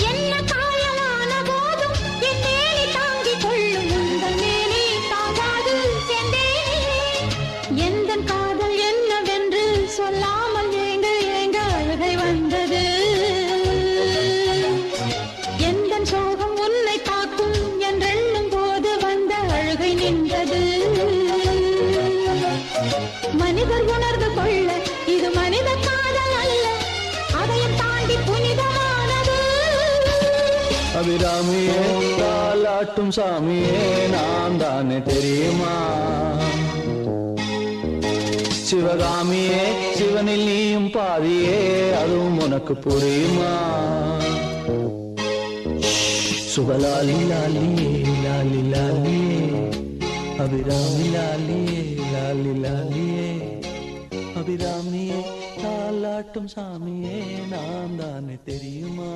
என்ன காயலான போதும் என் மேனி தாங்கிக் கொள்ளும் உங்கள் மேனி தாங்காது சென்றேனே. எந்தன் காதல் என்னவென்று சொல்லாமல் ஏங்க ஏங்க அழுகை வந்தது. எந்தன் சோகம் உன்னை தாக்கும் என்றெண்ணும் போது வந்த அழுகை நின்றது. மனிதர் உணர்ந்து கொள்ள இது மனித காதல் அல்ல, அதையும் தாண்டி புனிதமானது. அபிராமியே தாலாட்டும் சாமியே நான் தானே தெரியுமா? சிவகாமியே சிவனில் நீயும் பாதியே அதுவும் உனக்கு புரியுமா? சுபலாலி லாலியே லாலி லாலியே அபிராமி லாலியே லாலி லாலியே அபிராமியே தாலாட்டும் சாமியே நான் தானே தெரியுமா?